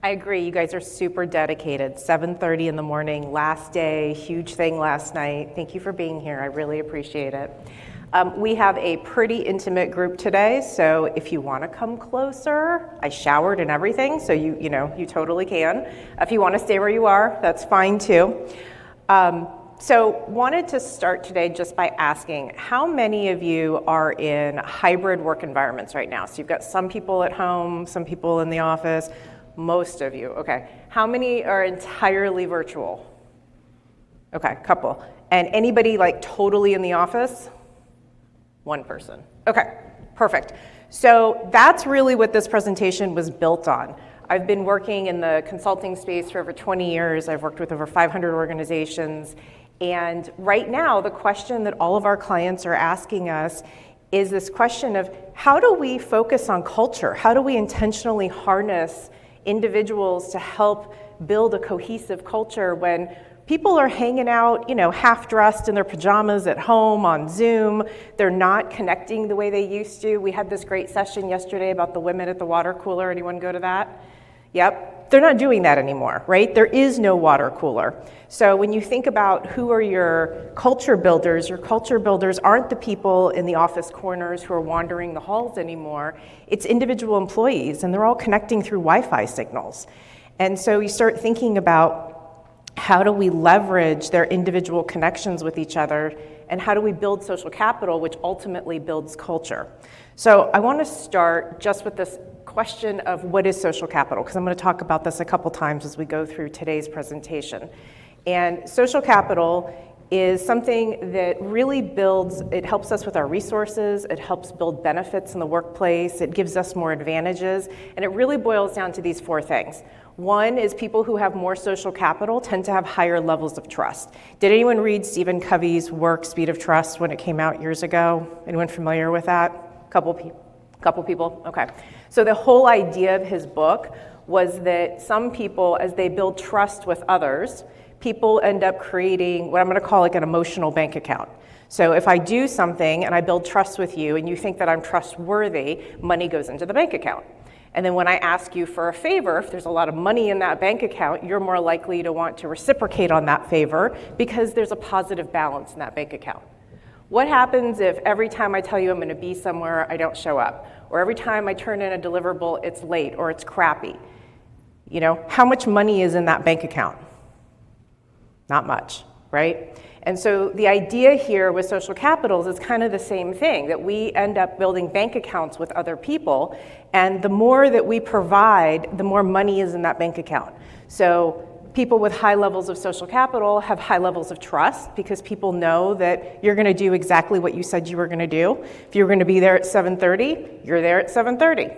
I agree, you guys are super dedicated. 7:30 in the morning, last day, huge thing last night. Thank you for being here, I really appreciate it. We have a pretty intimate group today, so if you want to come closer, I showered and everything, so you totally can. If you want to stay where you are, that's fine too. So wanted to start today just by asking, how many of you are in hybrid work environments right now? So you've got some people at home, some people in the office, most of you, okay. How many are entirely virtual? Okay, couple. And anybody like totally in the office? One person. Okay, perfect. So that's really what this presentation was built on. I've been working in the consulting space for over 20 years. I've worked with over 500 organizations. And right now, the question that all of our clients are asking us is this question of how do we focus on culture? How do we intentionally harness individuals to help build a cohesive culture when people are hanging out, half dressed in their pajamas at home on Zoom. They're not connecting the way they used to. We had this great session yesterday about the women at the water cooler. Anyone go to that? Yep, they're not doing that anymore, right? There is no water cooler. So when you think about who are your culture builders aren't the people in the office corners who are wandering the halls anymore. It's individual employees, and they're all connecting through Wi-Fi signals. And so you start thinking about how do we leverage their individual connections with each other, and how do we build social capital, which ultimately builds culture? So I want to start just with this question of what is social capital, because I'm going to talk about this a couple times as we go through today's presentation. And social capital is something that really it helps us with our resources, it helps build benefits in the workplace, it gives us more advantages, and it really boils down to these four things. One is people who have more social capital tend to have higher levels of trust. Did anyone read Stephen Covey's work, Speed of Trust, when it came out years ago? Anyone familiar with that? Couple people? Okay. So the whole idea of his book was that some people, as they build trust with others, people end up creating what I'm going to call like an emotional bank account. So if I do something and I build trust with you and you think that I'm trustworthy, money goes into the bank account. And then when I ask you for a favor, if there's a lot of money in that bank account, you're more likely to want to reciprocate on that favor because there's a positive balance in that bank account. What happens if every time I tell you I'm going to be somewhere, I don't show up? Or every time I turn in a deliverable, it's late or it's crappy? How much money is in that bank account? Not much, right? And so the idea here with social capitals is kind of the same thing, that we end up building bank accounts with other people, and the more that we provide, the more money is in that bank account. So people with high levels of social capital have high levels of trust because people know that you're going to do exactly what you said you were going to do. If you're going to be there at 7:30, you're there at 7:30.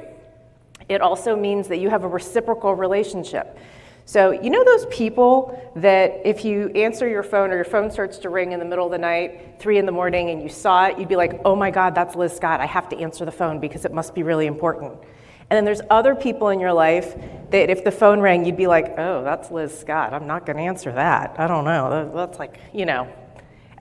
It also means that you have a reciprocal relationship. So those people that if you answer your phone or your phone starts to ring in the middle of the night, 3 in the morning, and you saw it, you'd be like, oh my God, that's Liz Scott. I have to answer the phone because it must be really important. And then there's other people in your life that if the phone rang, you'd be like, oh, that's Liz Scott. I'm not going to answer that. I don't know. That's like,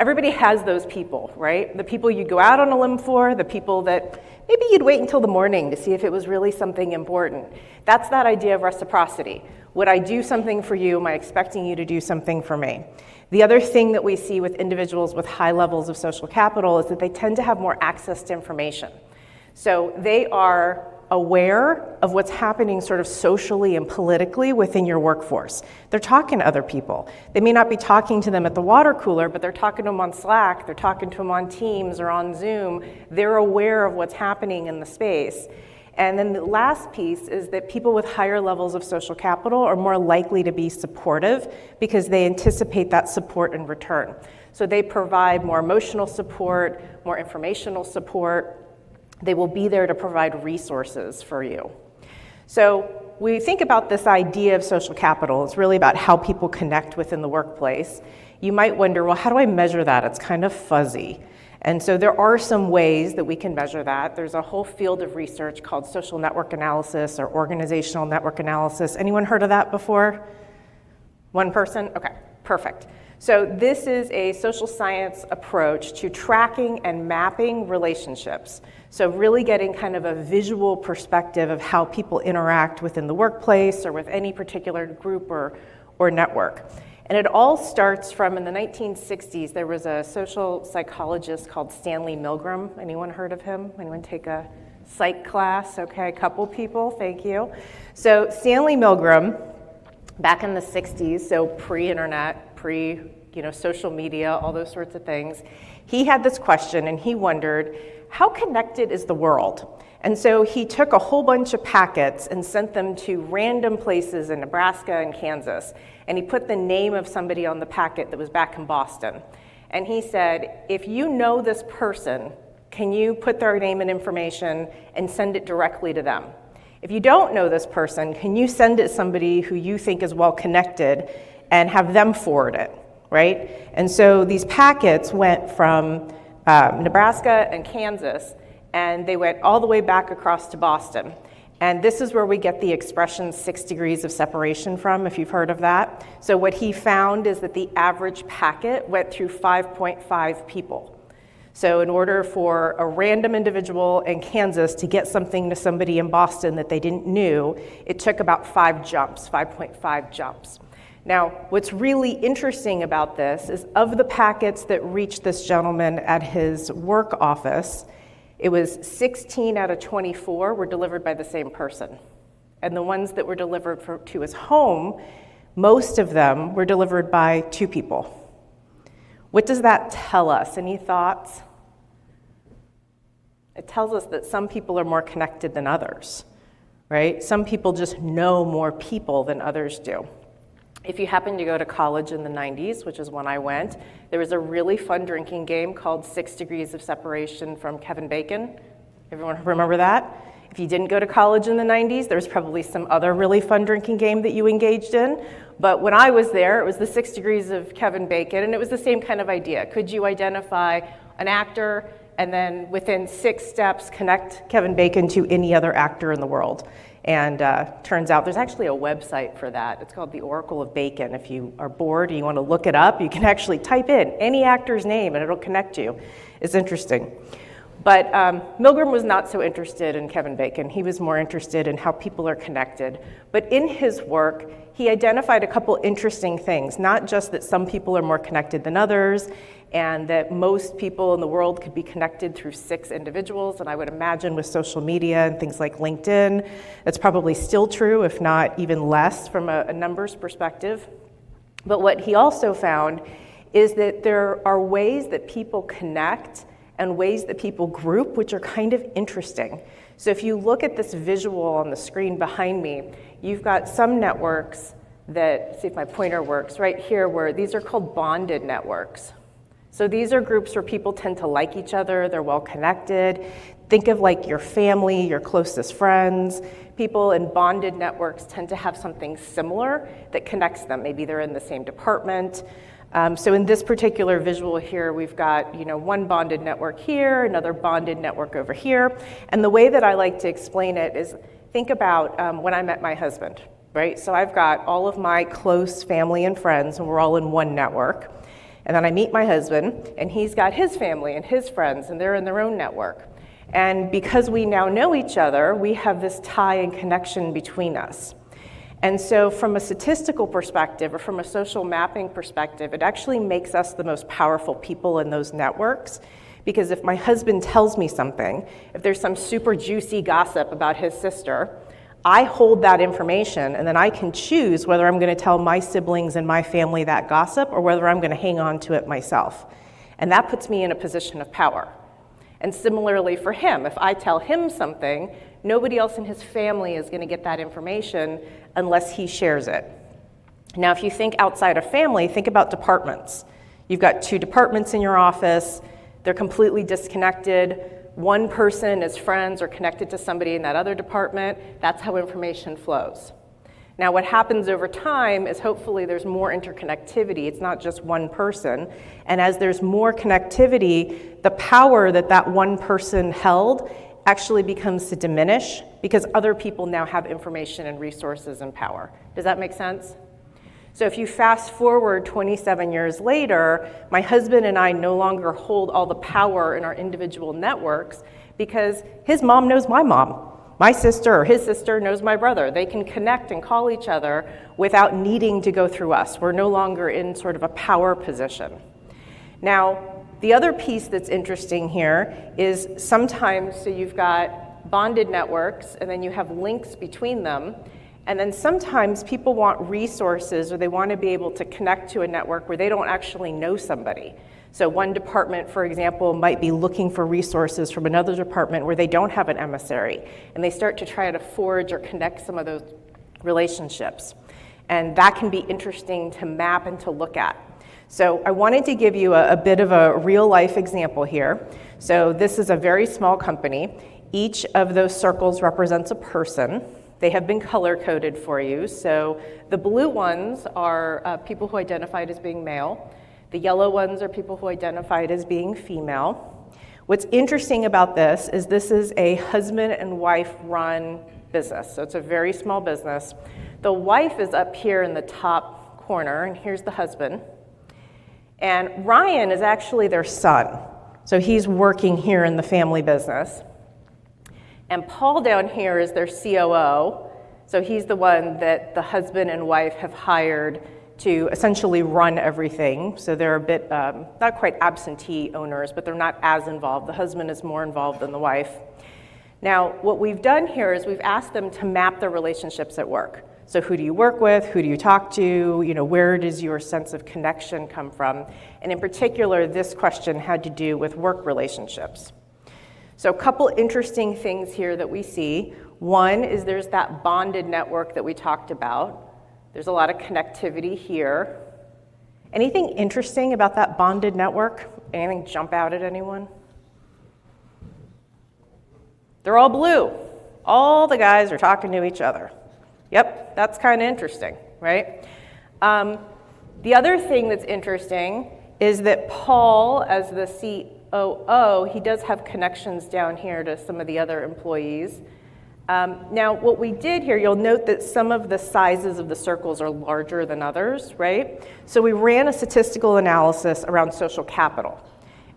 Everybody has those people, right? The people you'd go out on a limb for, the people that maybe you'd wait until the morning to see if it was really something important. That's that idea of reciprocity. Would I do something for you? Am I expecting you to do something for me? The other thing that we see with individuals with high levels of social capital is that they tend to have more access to information. So they are aware of what's happening sort of socially and politically within your workforce. They're talking to other people. They may not be talking to them at the water cooler, but they're talking to them on Slack, they're talking to them on Teams or on Zoom. They're aware of what's happening in the space. And then the last piece is that people with higher levels of social capital are more likely to be supportive because they anticipate that support in return. So they provide more emotional support, more informational support. They will be there to provide resources for you. So when we think about this idea of social capital, it's really about how people connect within the workplace. You might wonder, well, how do I measure that? It's kind of fuzzy. And so there are some ways that we can measure that. There's a whole field of research called social network analysis or organizational network analysis. Anyone heard of that before? One person? Okay, perfect. So this is a social science approach to tracking and mapping relationships. So really getting kind of a visual perspective of how people interact within the workplace or with any particular group or network. And it all starts from, in the 1960s, there was a social psychologist called Stanley Milgram. Anyone heard of him? Anyone take a psych class? Okay, a couple people, thank you. So Stanley Milgram, back in the 60s, so pre-internet, social media, all those sorts of things, he had this question and he wondered, how connected is the world? And so he took a whole bunch of packets and sent them to random places in Nebraska and Kansas. And he put the name of somebody on the packet that was back in Boston. And he said, if you know this person, can you put their name and information and send it directly to them? If you don't know this person, can you send it to somebody who you think is well connected and have them forward it, right? And so these packets went from Nebraska and Kansas, and they went all the way back across to Boston. And this is where we get the expression 6 degrees of separation from, if you've heard of that. So what he found is that the average packet went through 5.5 people. So in order for a random individual in Kansas to get something to somebody in Boston that they didn't know, it took about 5.5 jumps. Now, what's really interesting about this is of the packets that reached this gentleman at his work office, it was 16 out of 24 were delivered by the same person. And the ones that were delivered to his home, most of them were delivered by 2 people. What does that tell us? Any thoughts? It tells us that some people are more connected than others, right? Some people just know more people than others do. If you happen to go to college in the 90s, which is when I went, there was a really fun drinking game called 6 Degrees of Separation from Kevin Bacon. Everyone remember that? If you didn't go to college in the 90s, there was probably some other really fun drinking game that you engaged in. But when I was there, it was the 6 Degrees of Kevin Bacon, and it was the same kind of idea. Could you identify an actor and then within 6 steps connect Kevin Bacon to any other actor in the world? And turns out there's actually a website for that. It's called the Oracle of Bacon. If you are bored and you want to look it up, you can actually type in any actor's name and it'll connect you. It's interesting. But Milgram was not so interested in Kevin Bacon. He was more interested in how people are connected. But in his work, he identified a couple interesting things, not just that some people are more connected than others, and that most people in the world could be connected through 6 individuals. And I would imagine with social media and things like LinkedIn, that's probably still true, if not even less from a numbers perspective. But what he also found is that there are ways that people connect and ways that people group, which are kind of interesting. So if you look at this visual on the screen behind me, you've got some networks that, see if my pointer works, right here, where these are called bonded networks. So these are groups where people tend to like each other, they're well connected. Think of like your family, your closest friends. People in bonded networks tend to have something similar that connects them. Maybe they're in the same department. So in this particular visual here, we've got one bonded network here, another bonded network over here. And the way that I like to explain it is think about when I met my husband, right? So I've got all of my close family and friends, and we're all in one network. And then I meet my husband, and he's got his family and his friends, and they're in their own network. And because we now know each other, we have this tie and connection between us. And so from a statistical perspective or from a social mapping perspective, it actually makes us the most powerful people in those networks. Because if my husband tells me something, if there's some super juicy gossip about his sister, I hold that information, and then I can choose whether I'm going to tell my siblings and my family that gossip or whether I'm going to hang on to it myself. And that puts me in a position of power. And similarly for him, if I tell him something, nobody else in his family is going to get that information unless he shares it. Now, if you think outside of family, think about departments. You've got 2 departments in your office. They're completely disconnected. One person is friends or connected to somebody in that other department. That's how information flows. Now, what happens over time is hopefully there's more interconnectivity. It's not just one person. And as there's more connectivity, the power that that one person held actually becomes to diminish because other people now have information and resources and power. Does that make sense? So if you fast forward 27 years later, my husband and I no longer hold all the power in our individual networks because his mom knows my mom. My sister or his sister knows my brother. They can connect and call each other without needing to go through us. We're no longer in sort of a power position. Now, the other piece that's interesting here is sometimes, so you've got bonded networks and then you have links between them. And then sometimes people want resources or they want to be able to connect to a network where they don't actually know somebody. So one department, for example, might be looking for resources from another department where they don't have an emissary. And they start to try to forge or connect some of those relationships. And that can be interesting to map and to look at. So I wanted to give you a bit of a real life example here. So this is a very small company. Each of those circles represents a person. They have been color-coded for you. So the blue ones are people who identified as being male. The yellow ones are people who identified as being female. What's interesting about this is a husband and wife run business. So it's a very small business. The wife is up here in the top corner, and here's the husband. And Ryan is actually their son. So he's working here in the family business. And Paul down here is their COO. So he's the one that the husband and wife have hired to essentially run everything. So they're a bit, not quite absentee owners, but they're not as involved. The husband is more involved than the wife. Now, what we've done here is we've asked them to map their relationships at work. So who do you work with? Who do you talk to? Where does your sense of connection come from? And in particular, this question had to do with work relationships. So a couple interesting things here that we see. One is there's that bonded network that we talked about. There's a lot of connectivity here. Anything interesting about that bonded network? Anything jump out at anyone? They're all blue. All the guys are talking to each other. Yep, that's kind of interesting, right? The other thing that's interesting is that Paul, as the COO, he does have connections down here to some of the other employees. Now, what we did here, you'll note that some of the sizes of the circles are larger than others, right? So we ran a statistical analysis around social capital.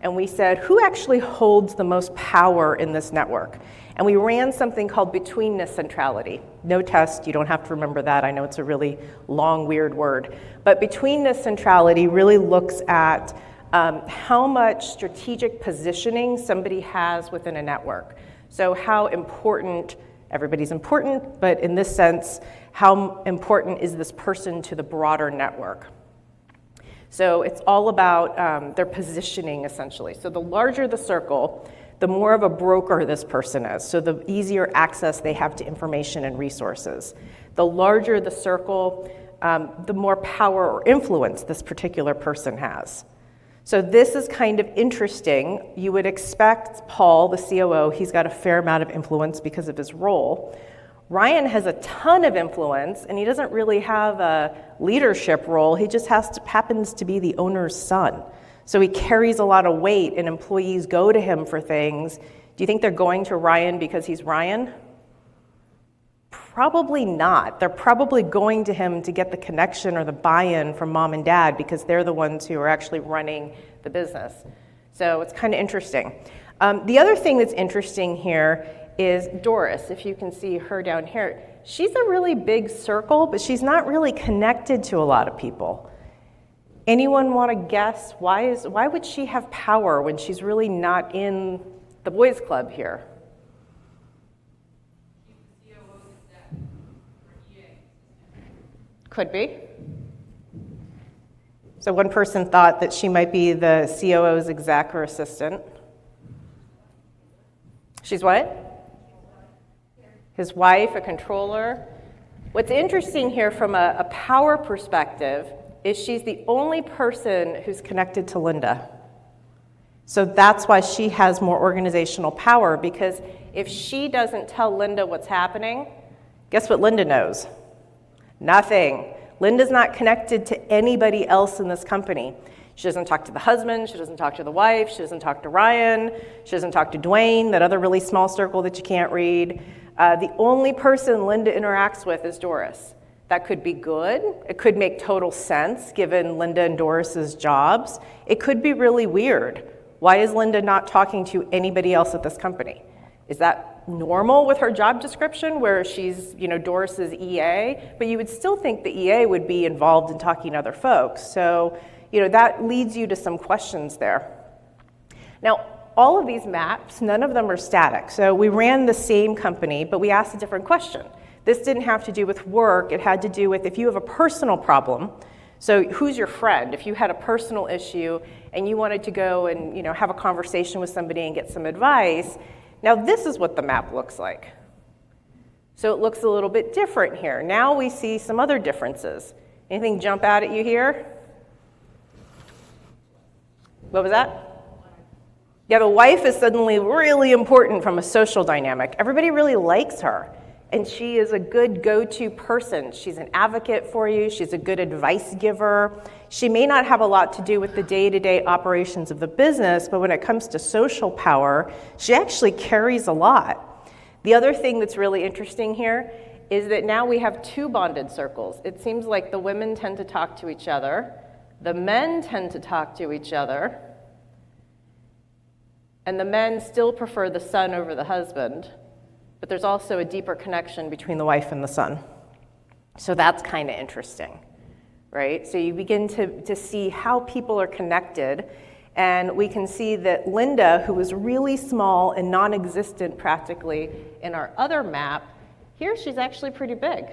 And we said, who actually holds the most power in this network? And we ran something called betweenness centrality. No test, you don't have to remember that. I know it's a really long, weird word. But betweenness centrality really looks at how much strategic positioning somebody has within a network. So how important, everybody's important, but in this sense, how important is this person to the broader network? So it's all about their positioning, essentially. So the larger the circle, the more of a broker this person is, so the easier access they have to information and resources. The larger the circle, the more power or influence this particular person has. So this is kind of interesting. You would expect Paul, the COO, he's got a fair amount of influence because of his role. Ryan has a ton of influence, and he doesn't really have a leadership role. He just happens to be the owner's son. So he carries a lot of weight, and employees go to him for things. Do you think they're going to Ryan because he's Ryan? Probably not. They're probably going to him to get the connection or the buy-in from mom and dad because they're the ones who are actually running the business. So it's kind of interesting. The other thing that's interesting here is Doris, if you can see her down here. She's a really big circle, but she's not really connected to a lot of people. Anyone want to guess why would she have power when she's really not in the boys club here? Could be. So one person thought that she might be the COO's exec or assistant. She's what? His wife, a controller. What's interesting here from a power perspective is she's the only person who's connected to Linda. So that's why she has more organizational power, because if she doesn't tell Linda what's happening, guess what Linda knows? Nothing. Linda's not connected to anybody else in this company. She doesn't talk to the husband, she doesn't talk to the wife, she doesn't talk to Ryan, she doesn't talk to Dwayne, that other really small circle that you can't read. The only person Linda interacts with is Doris. That could be good. It could make total sense given Linda and Doris's jobs. It could be really weird. Why is Linda not talking to anybody else at this company? Is that normal with her job description where she's, Doris's EA? But you would still think the EA would be involved in talking to other folks. So, that leads you to some questions there. Now, all of these maps, none of them are static. So we ran the same company, but we asked a different question. This didn't have to do with work. It had to do with if you have a personal problem. So who's your friend? If you had a personal issue and you wanted to go and have a conversation with somebody and get some advice, now this is what the map looks like. So it looks a little bit different here. Now we see some other differences. Anything jump out at you here? What was that? Yeah, the wife is suddenly really important from a social dynamic. Everybody really likes her, and she is a good go-to person. She's an advocate for you. She's a good advice giver. She may not have a lot to do with the day-to-day operations of the business, but when it comes to social power, she actually carries a lot. The other thing that's really interesting here is that now we have two bonded circles. It seems like the women tend to talk to each other, the men tend to talk to each other, and the men still prefer the son over the husband, but there's also a deeper connection between the wife and the son. So that's kind of interesting, right? So you begin to see how people are connected, and we can see that Linda, who was really small and non-existent practically in our other map, here she's actually pretty big.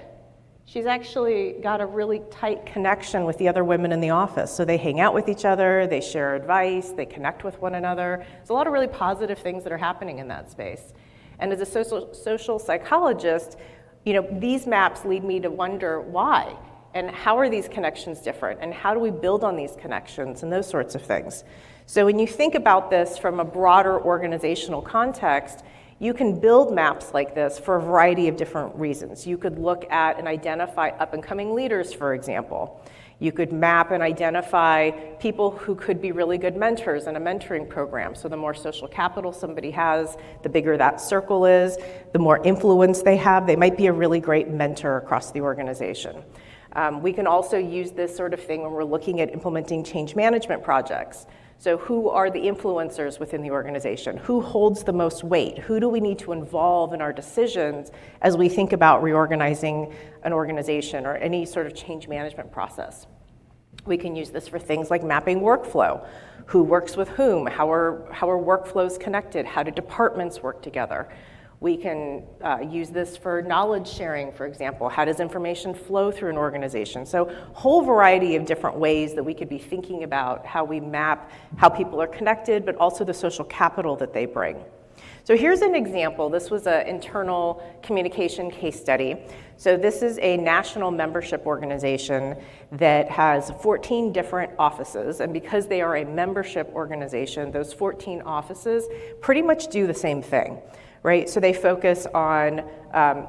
She's actually got a really tight connection with the other women in the office. So they hang out with each other, they share advice, they connect with one another. There's a lot of really positive things that are happening in that space. And as a social psychologist, these maps lead me to wonder why, and how are these connections different, and how do we build on these connections, and those sorts of things. So when you think about this from a broader organizational context, you can build maps like this for a variety of different reasons. You could look at and identify up-and-coming leaders, for example. You could map and identify people who could be really good mentors in a mentoring program. So the more social capital somebody has, the bigger that circle is, the more influence they have. They might be a really great mentor across the organization. We can also use this sort of thing when we're looking at implementing change management projects. So who are the influencers within the organization? Who holds the most weight? Who do we need to involve in our decisions as we think about reorganizing an organization or any sort of change management process? We can use this for things like mapping workflow. Who works with whom? How are workflows connected? How do departments work together? We can use this for knowledge sharing, for example. How does information flow through an organization? So a whole variety of different ways that we could be thinking about how we map how people are connected, but also the social capital that they bring. So here's an example. This was an internal communication case study. So this is a national membership organization that has 14 different offices, and because they are a membership organization, those 14 offices pretty much do the same thing. Right, so they focus on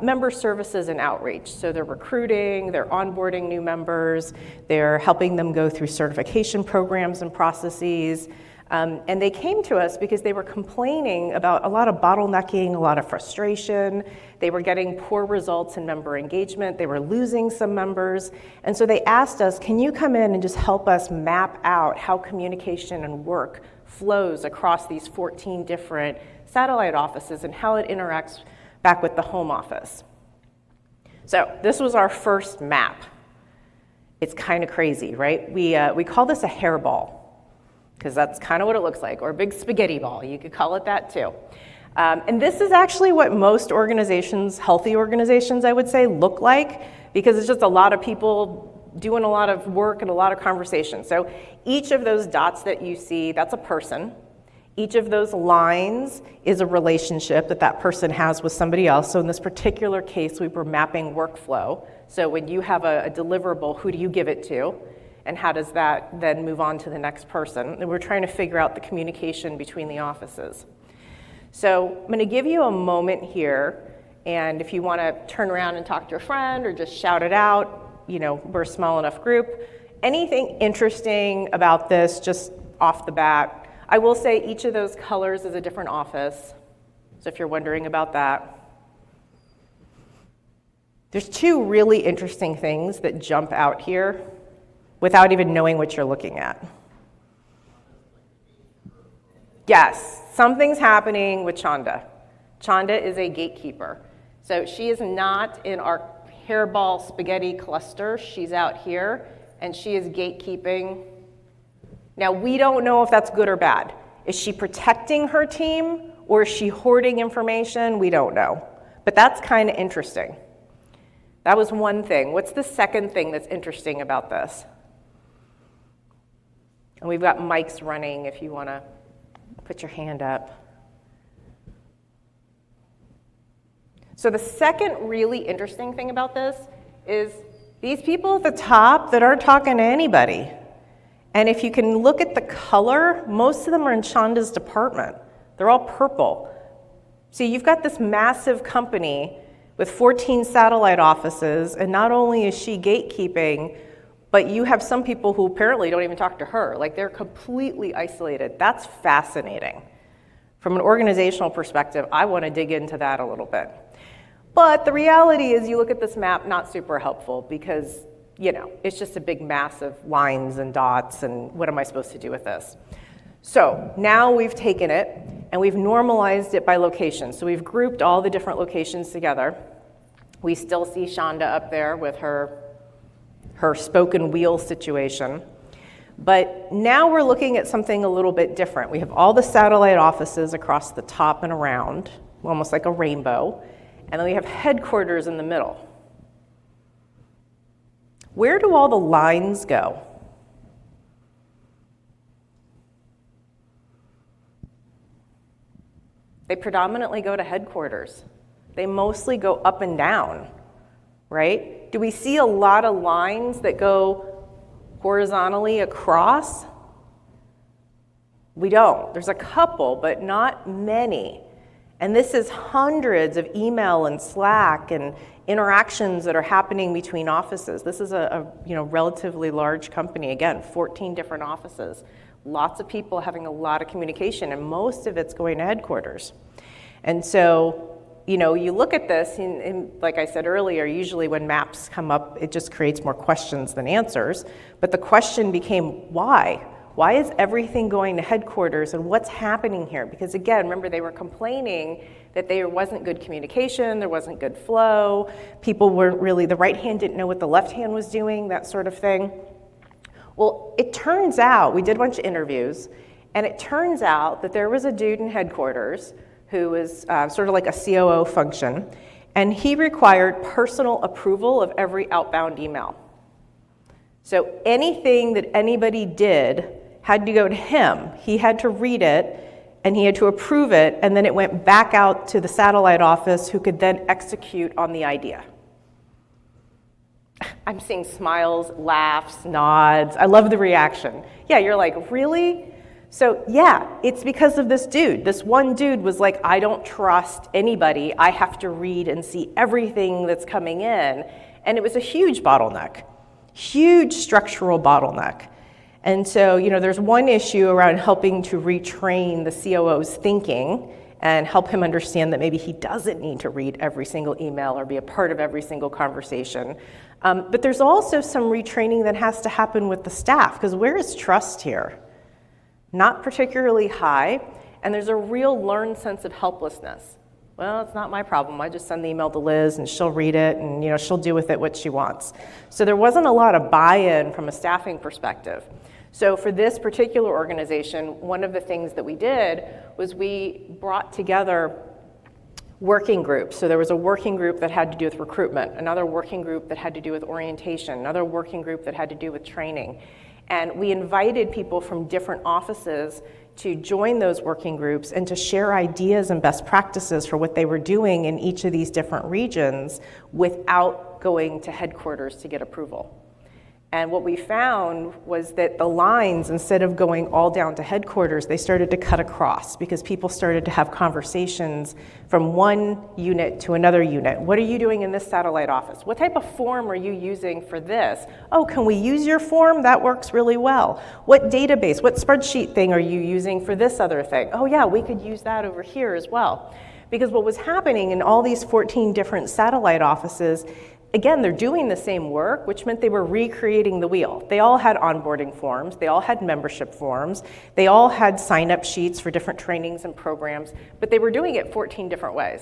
member services and outreach. So they're recruiting, they're onboarding new members, they're helping them go through certification programs and processes. And they came to us because they were complaining about a lot of bottlenecking, a lot of frustration. They were getting poor results in member engagement. They were losing some members. And so they asked us, can you come in and just help us map out how communication and work flows across these 14 different satellite offices and how it interacts back with the home office. So this was our first map. It's kind of crazy, right? We call this a hairball, because that's kind of what it looks like, or a big spaghetti ball. You could call it that too. And this is actually what most organizations, healthy organizations, I would say, look like, because it's just a lot of people doing a lot of work and a lot of conversation. So each of those dots that you see, that's a person. Each of those lines is a relationship that that person has with somebody else. So in this particular case, we were mapping workflow. So when you have a deliverable, who do you give it to? And how does that then move on to the next person? And we're trying to figure out the communication between the offices. So I'm going to give you a moment here. And if you want to turn around and talk to a friend or just shout it out, we're a small enough group. Anything interesting about this just off the bat? I will say each of those colors is a different office, so if you're wondering about that. There's two really interesting things that jump out here without even knowing what you're looking at. Yes, something's happening with Chanda. Chanda is a gatekeeper. So she is not in our hairball spaghetti cluster. She's out here, and she is gatekeeping. Now, we don't know if that's good or bad. Is she protecting her team, or is she hoarding information? We don't know. But that's kind of interesting. That was one thing. What's the second thing that's interesting about this? And we've got mics running if you want to put your hand up. So the second really interesting thing about this is these people at the top that aren't talking to anybody. And if you can look at the color, most of them are in Chanda's department. They're all purple. So you've got this massive company with 14 satellite offices, and not only is she gatekeeping, but you have some people who apparently don't even talk to her. Like, they're completely isolated. That's fascinating. From an organizational perspective, I want to dig into that a little bit. But the reality is, you look at this map, not super helpful, because, you know, it's just a big mass of lines and dots, and what am I supposed to do with this? So now we've taken it, and we've normalized it by location. So we've grouped all the different locations together. We still see Chanda up there with her spoken wheel situation. But now we're looking at something a little bit different. We have all the satellite offices across the top and around, almost like a rainbow. And then we have headquarters in the middle. Where do all the lines go? They predominantly go to headquarters. They mostly go up and down, right? Do we see a lot of lines that go horizontally across? We don't. There's a couple, but not many. And this is hundreds of email and Slack and interactions that are happening between offices. This is a relatively large company. Again, 14 different offices. Lots of people having a lot of communication, and most of it's going to headquarters. And so, you look at this, and like I said earlier, usually when maps come up, it just creates more questions than answers. But the question became, why? Why is everything going to headquarters, and what's happening here? Because again, remember, they were complaining that there wasn't good communication, there wasn't good flow, people weren't really, the right hand didn't know what the left hand was doing, that sort of thing. Well, it turns out, we did a bunch of interviews, and it turns out that there was a dude in headquarters who was sort of like a COO function, and he required personal approval of every outbound email. So anything that anybody did had to go to him. He had to read it, and he had to approve it, and then it went back out to the satellite office, who could then execute on the idea. I'm seeing smiles, laughs, nods. I love the reaction. Yeah, you're like, really? So yeah, it's because of this dude. This one dude was like, I don't trust anybody. I have to read and see everything that's coming in. And it was a huge bottleneck, huge structural bottleneck. And so, there's one issue around helping to retrain the COO's thinking and help him understand that maybe he doesn't need to read every single email or be a part of every single conversation. But there's also some retraining that has to happen with the staff, because where is trust here? Not particularly high, and there's a real learned sense of helplessness. Well, it's not my problem. I just send the email to Liz, and she'll read it, and she'll do with it what she wants. So there wasn't a lot of buy-in from a staffing perspective. So for this particular organization, one of the things that we did was we brought together working groups. So there was a working group that had to do with recruitment, another working group that had to do with orientation, another working group that had to do with training. And we invited people from different offices to join those working groups and to share ideas and best practices for what they were doing in each of these different regions without going to headquarters to get approval. And what we found was that the lines, instead of going all down to headquarters, they started to cut across, because people started to have conversations from one unit to another unit. What are you doing in this satellite office? What type of form are you using for this? Oh, can we use your form? That works really well. What database, what spreadsheet thing are you using for this other thing? Oh yeah, we could use that over here as well. Because what was happening in all these 14 different satellite offices, again, they're doing the same work, which meant they were recreating the wheel. They all had onboarding forms, they all had membership forms, they all had sign-up sheets for different trainings and programs, but they were doing it 14 different ways.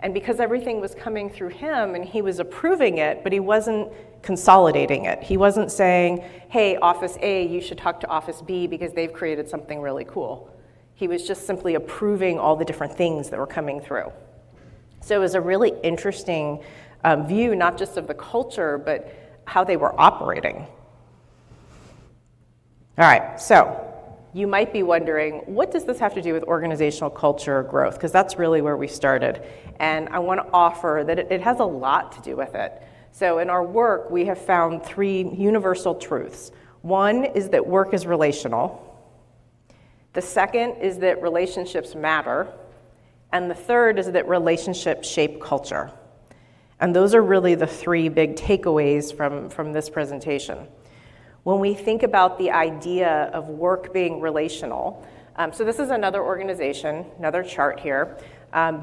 And because everything was coming through him and he was approving it, but he wasn't consolidating it. He wasn't saying, hey, Office A, you should talk to Office B because they've created something really cool. He was just simply approving all the different things that were coming through. So it was a really interesting view, not just of the culture, but how they were operating. All right, so you might be wondering, what does this have to do with organizational culture growth? Because that's really where we started. And I want to offer that it has a lot to do with it. So in our work, we have found 3 universal truths. One is that work is relational. The second is that relationships matter. And the third is that relationships shape culture. And those are really the 3 big takeaways from this presentation. When we think about the idea of work being relational, so this is another organization, another chart here.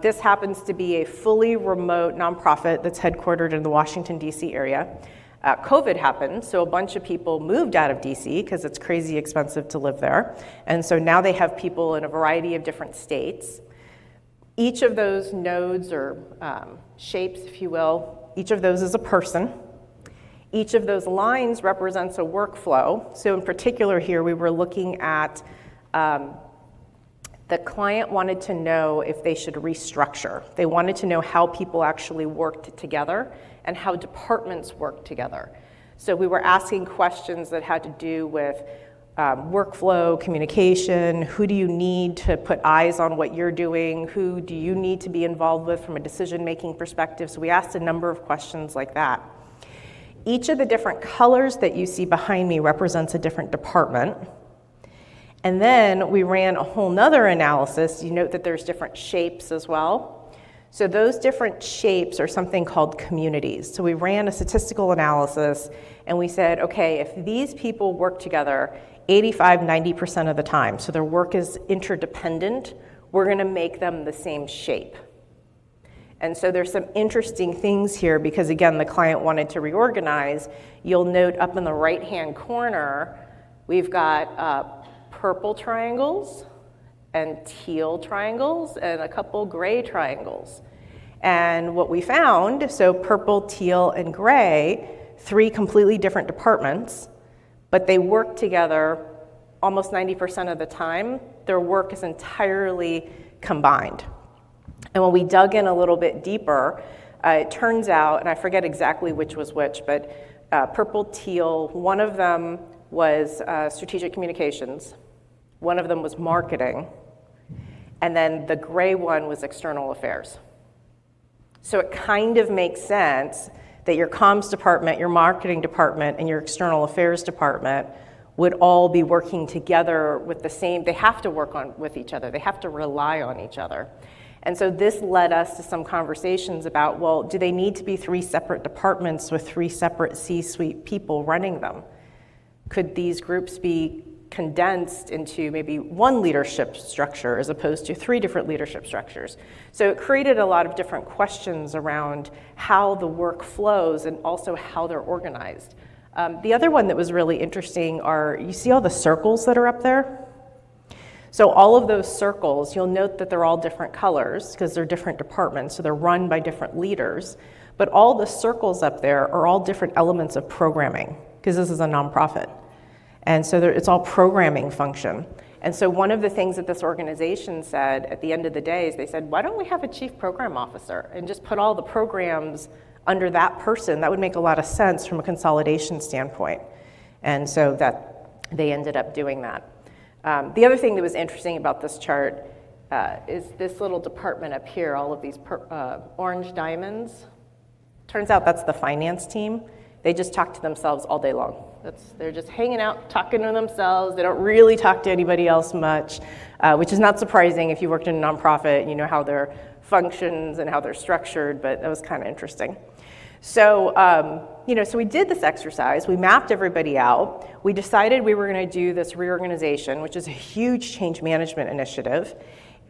This happens to be a fully remote nonprofit that's headquartered in the Washington, D.C. area. COVID happened, so a bunch of people moved out of D.C. because it's crazy expensive to live there. And so now they have people in a variety of different states. Each of those nodes or shapes, if you will, each of those is a person. Each of those lines represents a workflow. So in particular here, we were looking at the client wanted to know if they should restructure. They wanted to know how people actually worked together and how departments worked together. So we were asking questions that had to do with workflow, communication, who do you need to put eyes on what you're doing, who do you need to be involved with from a decision-making perspective. So we asked a number of questions like that. Each of the different colors that you see behind me represents a different department. And then we ran a whole nother analysis. You note that there's different shapes as well. So those different shapes are something called communities. So we ran a statistical analysis and we said, okay, if these people work together 85-90% of the time, so their work is interdependent, we're gonna make them the same shape. And so there's some interesting things here because again, the client wanted to reorganize. You'll note up in the right-hand corner, we've got purple triangles and teal triangles and a couple gray triangles. And what we found, so purple, teal, and gray, 3 completely different departments, but they work together almost 90% of the time. Their work is entirely combined. And when we dug in a little bit deeper, it turns out, and I forget exactly which was which, but purple, teal, one of them was strategic communications, one of them was marketing, and then the gray one was external affairs. So it kind of makes sense that your comms department, your marketing department, and your external affairs department would all be working together with the same, they have to work with each other, they have to rely on each other. And so this led us to some conversations about, well, do they need to be 3 separate departments with 3 separate C-suite people running them? Could these groups be condensed into maybe 1 leadership structure as opposed to 3 different leadership structures? So it created a lot of different questions around how the work flows and also how they're organized. The other one that was really interesting are, you see all the circles that are up there? So all of those circles, you'll note that they're all different colors because they're different departments, so they're run by different leaders. But all the circles up there are all different elements of programming because this is a nonprofit. And so it's all programming function. And so one of the things that this organization said at the end of the day is they said, why don't we have a chief program officer and just put all the programs under that person? That would make a lot of sense from a consolidation standpoint. And so that they ended up doing that. The other thing that was interesting about this chart is this little department up here, all of these orange diamonds. Turns out that's the finance team. They just talk to themselves all day long. They're just hanging out, talking to themselves. They don't really talk to anybody else much, which is not surprising if you worked in a nonprofit, you know how their functions and how they're structured, but that was kind of interesting. So, so we did this exercise, we mapped everybody out, we decided we were gonna do this reorganization, which is a huge change management initiative,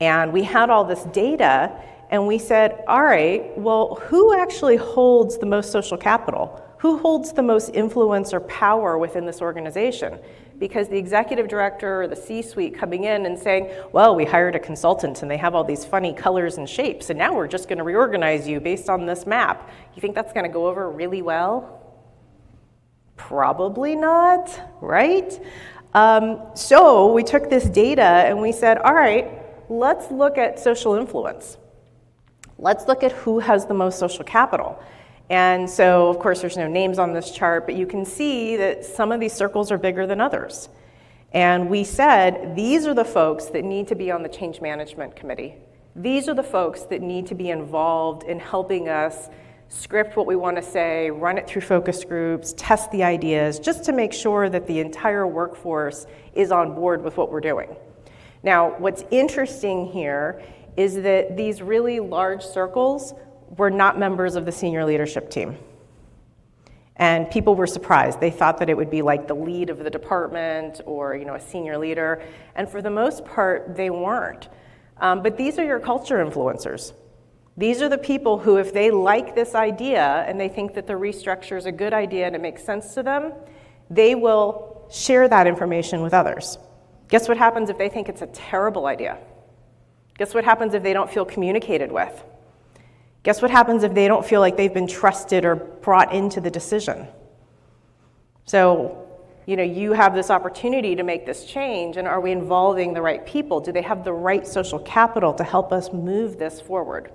and we had all this data, And we said, all right, well, who actually holds the most social capital? Who holds the most influence or power within this organization? Because the executive director or the C-suite coming in and saying, well, we hired a consultant and they have all these funny colors and shapes, and now we're just gonna reorganize you based on this map. You think that's gonna go over really well? Probably not, right? So we took this data and we said, all right, let's look at social influence. Let's look at who has the most social capital. And so, of course, there's no names on this chart, but you can see that some of these circles are bigger than others. And we said, these are the folks that need to be on the change management committee. These are the folks that need to be involved in helping us script what we want to say, run it through focus groups, test the ideas, just to make sure that the entire workforce is on board with what we're doing. Now, what's interesting here is that these really large circles were not members of the senior leadership team. And people were surprised. They thought that it would be like the lead of the department or a senior leader. And for the most part, they weren't. But these are your culture influencers. These are the people who, if they like this idea and they think that the restructure is a good idea and it makes sense to them, they will share that information with others. Guess what happens if they think it's a terrible idea? Guess what happens if they don't feel communicated with? Guess what happens if they don't feel like they've been trusted or brought into the decision? So, you have this opportunity to make this change, and are we involving the right people? Do they have the right social capital to help us move this forward?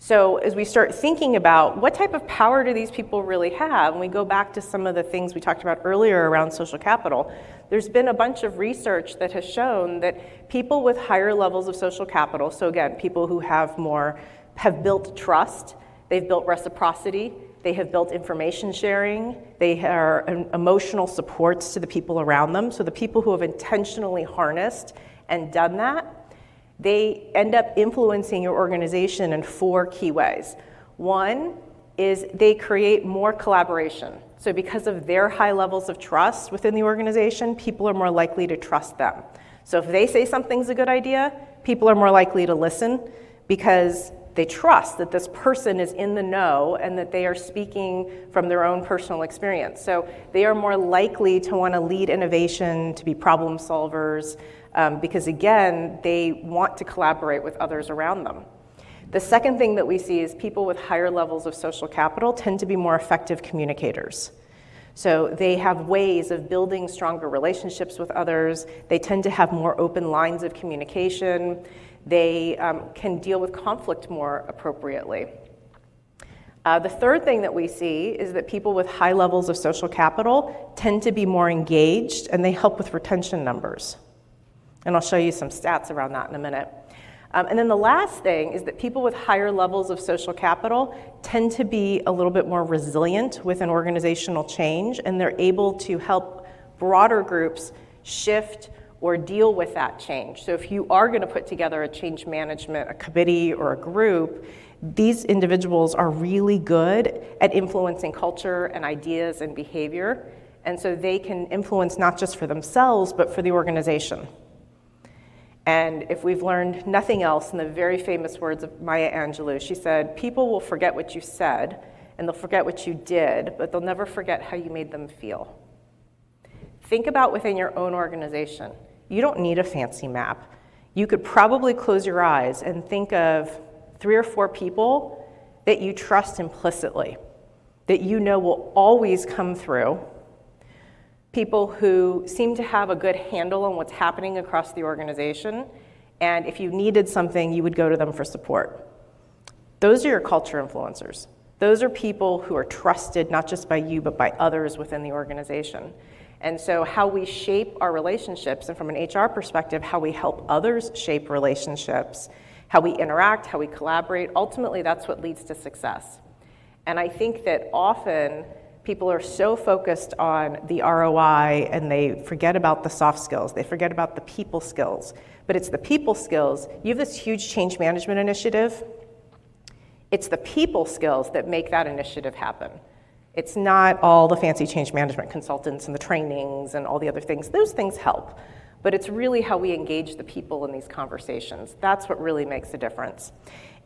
So as we start thinking about what type of power do these people really have, and we go back to some of the things we talked about earlier around social capital, there's been a bunch of research that has shown that people with higher levels of social capital, so again, people who have built trust, they've built reciprocity, they have built information sharing, they are emotional supports to the people around them. So the people who have intentionally harnessed and done that, they end up influencing your organization in 4 key ways. One is they create more collaboration. So because of their high levels of trust within the organization, people are more likely to trust them. So if they say something's a good idea, people are more likely to listen because they trust that this person is in the know and that they are speaking from their own personal experience. So they are more likely to want to lead innovation, to be problem solvers, because again, they want to collaborate with others around them. The second thing that we see is people with higher levels of social capital tend to be more effective communicators. So they have ways of building stronger relationships with others. They tend to have more open lines of communication. They can deal with conflict more appropriately. The third thing that we see is that people with high levels of social capital tend to be more engaged, and they help with retention numbers. And I'll show you some stats around that in a minute. And then the last thing is that people with higher levels of social capital tend to be a little bit more resilient with an organizational change, and they're able to help broader groups shift or deal with that change. So if you are going to put together a change management, a committee or a group, these individuals are really good at influencing culture and ideas and behavior. And so they can influence not just for themselves, but for the organization. And if we've learned nothing else, in the very famous words of Maya Angelou, she said, people will forget what you said, and they'll forget what you did, but they'll never forget how you made them feel. Think about within your own organization. You don't need a fancy map. You could probably close your eyes and think of 3 or 4 people that you trust implicitly, that you know will always come through, people who seem to have a good handle on what's happening across the organization, and if you needed something, you would go to them for support. Those are your culture influencers. Those are people who are trusted not just by you, but by others within the organization. And so how we shape our relationships, and from an HR perspective, how we help others shape relationships, how we interact, how we collaborate, ultimately that's what leads to success. And I think that often people are so focused on the ROI and they forget about the soft skills, they forget about the people skills. But it's the people skills. You have this huge change management initiative. It's the people skills that make that initiative happen. It's not all the fancy change management consultants and the trainings and all the other things. Those things help. but it's really how we engage the people in these conversations. That's what really makes a difference.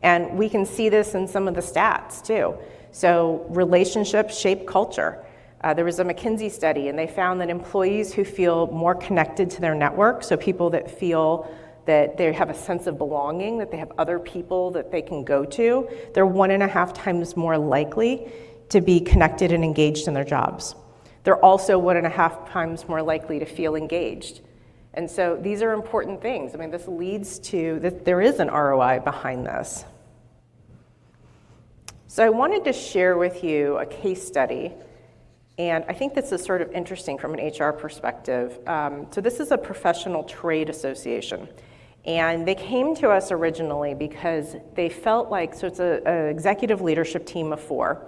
And we can see this in some of the stats too. So relationships shape culture. There was a McKinsey study, and they found that employees who feel more connected to their network, so people that feel that they have a sense of belonging, that they have other people that they can go to, they're 1.5 times more likely to be connected and engaged in their jobs. They're also 1.5 times more likely to feel engaged. And so these are important things. I mean, this leads to that there is an ROI behind this. So I wanted to share with you a case study. And I think this is sort of interesting from an HR perspective. So this is a professional trade association. And they came to us originally because they felt like, so it's an executive leadership team of 4.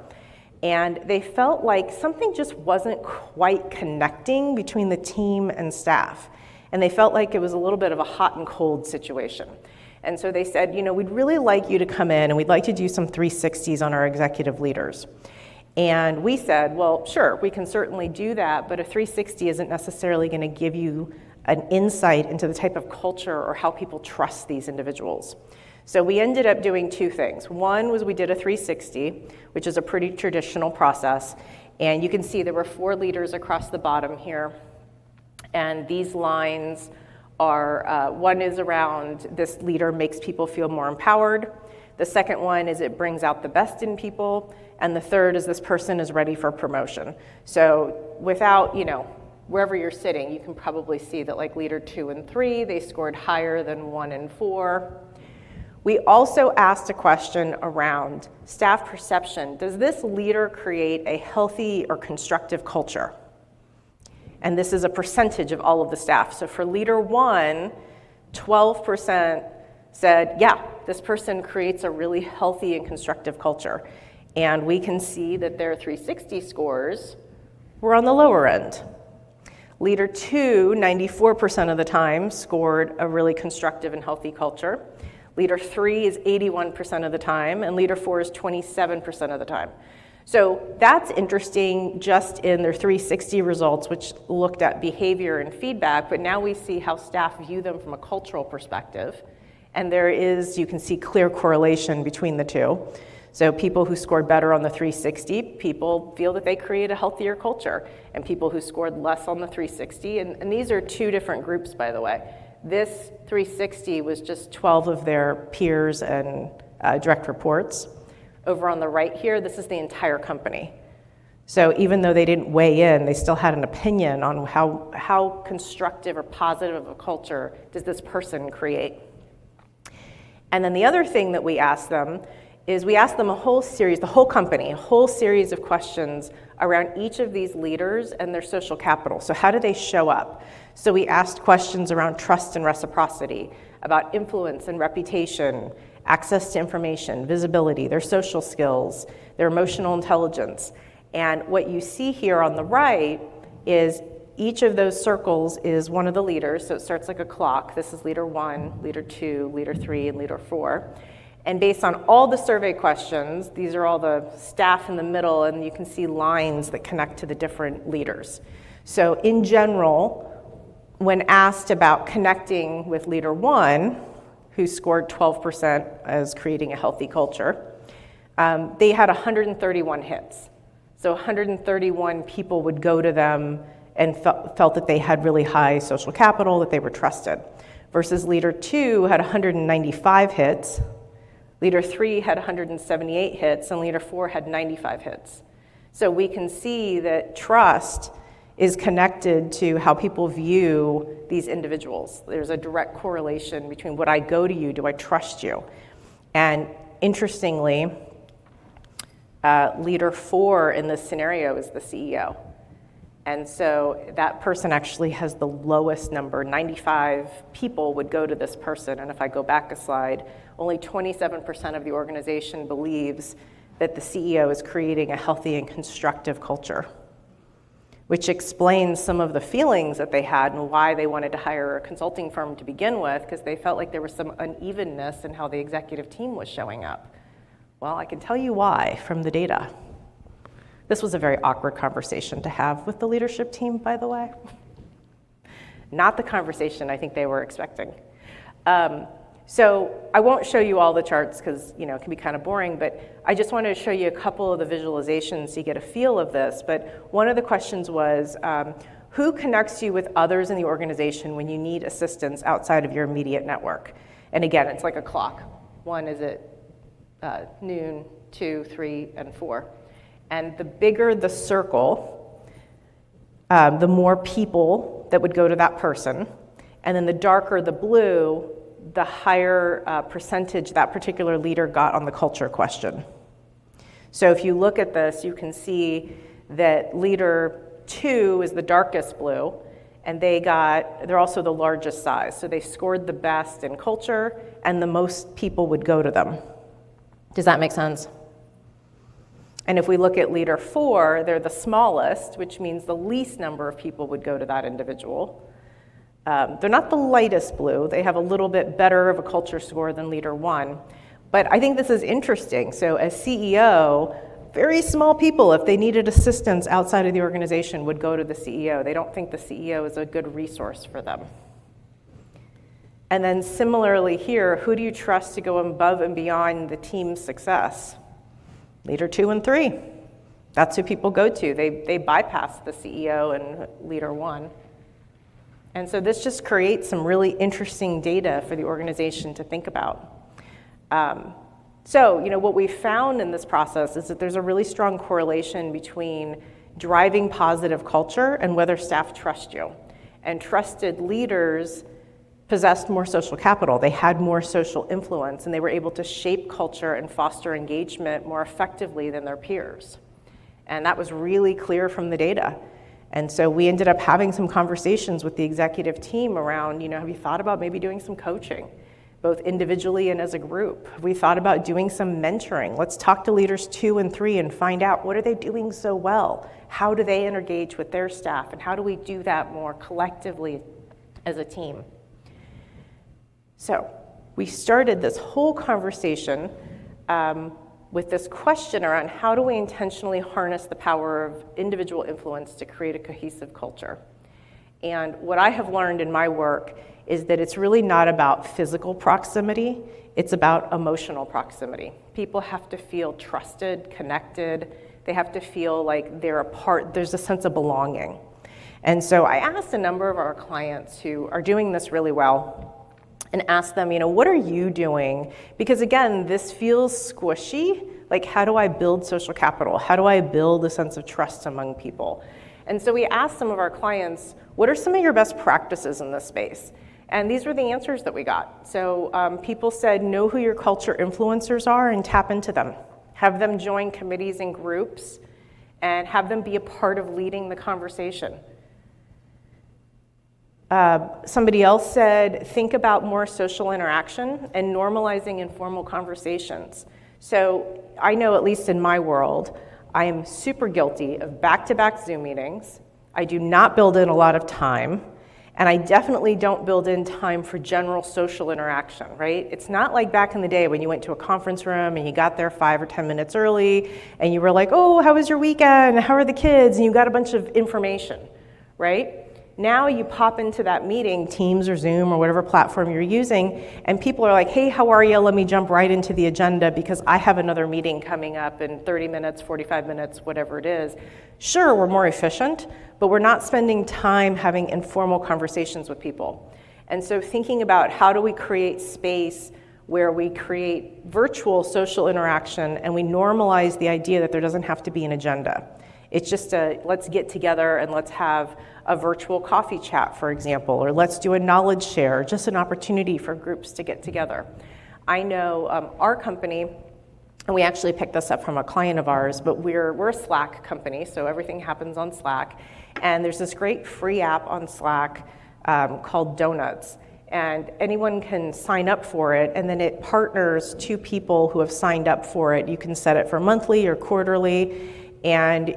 And they felt like something just wasn't quite connecting between the team and staff. And they felt like it was a little bit of a hot and cold situation. And so they said, we'd really like you to come in and we'd like to do some 360s on our executive leaders. And we said, well, sure, we can certainly do that, but a 360 isn't necessarily going to give you an insight into the type of culture or how people trust these individuals. So we ended up doing 2 things. One was we did a 360, which is a pretty traditional process. And you can see there were 4 leaders across the bottom here. And these lines are, one is around this leader makes people feel more empowered. The second one is it brings out the best in people. And the third is this person is ready for promotion. So without, wherever you're sitting, you can probably see that like leader 2 and 3, they scored higher than 1 and 4. We also asked a question around staff perception. Does this leader create a healthy or constructive culture? And this is a percentage of all of the staff. So for leader 1, 12% said, yeah, this person creates a really healthy and constructive culture. And we can see that their 360 scores were on the lower end. Leader 2, 94% of the time, scored a really constructive and healthy culture. Leader 3 is 81% of the time, and leader 4 is 27% of the time. So that's interesting just in their 360 results, which looked at behavior and feedback, but now we see how staff view them from a cultural perspective. And there is, you can see clear correlation between the two. So people who scored better on the 360, people feel that they create a healthier culture. And people who scored less on the 360, and these are 2 different groups, by the way. This 360 was just 12 of their peers and direct reports. Over on the right here, this is the entire company. So even though they didn't weigh in, they still had an opinion on how constructive or positive of a culture does this person create. And then the other thing that we asked them is we asked them a whole series, the whole company, a whole series of questions around each of these leaders and their social capital. So how do they show up? So we asked questions around trust and reciprocity, about influence and reputation, access to information, visibility, their social skills, their emotional intelligence. And what you see here on the right is each of those circles is one of the leaders. So it starts like a clock. This is leader 1, leader 2, leader 3, and leader 4. And based on all the survey questions, these are all the staff in the middle, and you can see lines that connect to the different leaders. So in general, when asked about connecting with leader 1, who scored 12% as creating a healthy culture, they had 131 hits. So 131 people would go to them and felt that they had really high social capital, that they were trusted. Versus leader 2 had 195 hits, leader 3 had 178 hits, and leader 4 had 95 hits. So we can see that trust is connected to how people view these individuals. There's a direct correlation between what I go to you, do I trust you? And interestingly, leader 4 in this scenario is the CEO. And so that person actually has the lowest number. 95 people would go to this person. And if I go back a slide, only 27% of the organization believes that the CEO is creating a healthy and constructive culture, which explains some of the feelings that they had and why they wanted to hire a consulting firm to begin with, because they felt like there was some unevenness in how the executive team was showing up. Well, I can tell you why from the data. This was a very awkward conversation to have with the leadership team, by the way. Not the conversation I think they were expecting. So I won't show you all the charts because it can be kind of boring, but I just wanted to show you a couple of the visualizations so you get a feel of this. But one of the questions was, who connects you with others in the organization when you need assistance outside of your immediate network? And again, it's like a clock. 1 is at noon, 2, 3, and 4. And the bigger the circle, the more people that would go to that person. And then the darker the blue, the higher percentage that particular leader got on the culture question. So if you look at this, you can see that leader 2 is the darkest blue, and they're also the largest size. So they scored the best in culture, and the most people would go to them. Does that make sense? And if we look at leader 4, they're the smallest, which means the least number of people would go to that individual. They're not the lightest blue. They have a little bit better of a culture score than leader 1. But I think this is interesting. So as CEO, very small people, if they needed assistance outside of the organization, would go to the CEO. They don't think the CEO is a good resource for them. And then similarly here, who do you trust to go above and beyond the team's success? Leader 2 and 3. That's who people go to. They bypass the CEO and leader 1. And so this just creates some really interesting data for the organization to think about. So what we found in this process is that there's a really strong correlation between driving positive culture and whether staff trust you. And trusted leaders possessed more social capital. They had more social influence, and they were able to shape culture and foster engagement more effectively than their peers. And that was really clear from the data. And so we ended up having some conversations with the executive team around, have you thought about maybe doing some coaching, both individually and as a group? Have we thought about doing some mentoring? Let's talk to leaders 2 and 3 and find out, what are they doing so well? How do they engage with their staff? And how do we do that more collectively as a team? So we started this whole conversation with this question around how do we intentionally harness the power of individual influence to create a cohesive culture? And what I have learned in my work is that it's really not about physical proximity, it's about emotional proximity. People have to feel trusted, connected, they have to feel like they're a part, there's a sense of belonging. And so I asked a number of our clients who are doing this really well and ask them, what are you doing? Because again, this feels squishy. Like, how do I build social capital? How do I build a sense of trust among people? And so we asked some of our clients, what are some of your best practices in this space? And these were the answers that we got. So people said, know who your culture influencers are and tap into them. Have them join committees and groups and have them be a part of leading the conversation. Somebody else said, think about more social interaction and normalizing informal conversations. So I know, at least in my world, I am super guilty of back-to-back Zoom meetings. I do not build in a lot of time, and I definitely don't build in time for general social interaction, right? It's not like back in the day when you went to a conference room and you got there 5 or 10 minutes early, and you were like, oh, how was your weekend? How are the kids? And you got a bunch of information, right? Now you pop into that meeting, Teams or Zoom or whatever platform you're using, and people are like, hey, how are you? Let me jump right into the agenda because I have another meeting coming up in 30 minutes, 45 minutes, whatever it is. Sure, we're more efficient, but we're not spending time having informal conversations with people. And so thinking about how do we create space where we create virtual social interaction and we normalize the idea that there doesn't have to be an agenda. It's just let's get together and let's have a virtual coffee chat, for example, or let's do a knowledge share, just an opportunity for groups to get together. I know our company, and we actually picked this up from a client of ours, but we're a Slack company, so everything happens on Slack. And there's this great free app on Slack called Donuts. And anyone can sign up for it, and then it partners to people who have signed up for it. You can set it for monthly or quarterly, and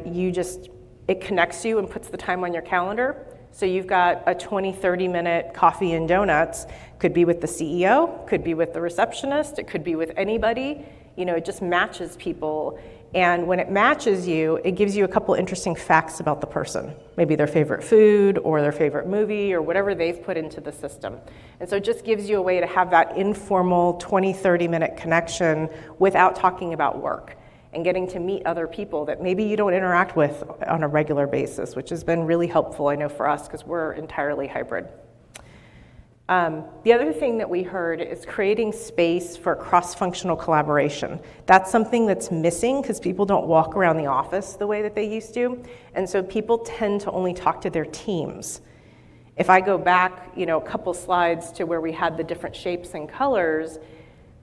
it connects you and puts the time on your calendar. So you've got a 20, 30-minute coffee and donuts. Could be with the CEO, could be with the receptionist, it could be with anybody. It just matches people. And when it matches you, it gives you a couple interesting facts about the person, maybe their favorite food or their favorite movie or whatever they've put into the system. And so it just gives you a way to have that informal 20, 30-minute connection without talking about work and getting to meet other people that maybe you don't interact with on a regular basis, which has been really helpful, I know, for us because we're entirely hybrid. The other thing that we heard is creating space for cross-functional collaboration. That's something that's missing because people don't walk around the office the way that they used to. And so people tend to only talk to their teams. If I go back, a couple slides to where we had the different shapes and colors,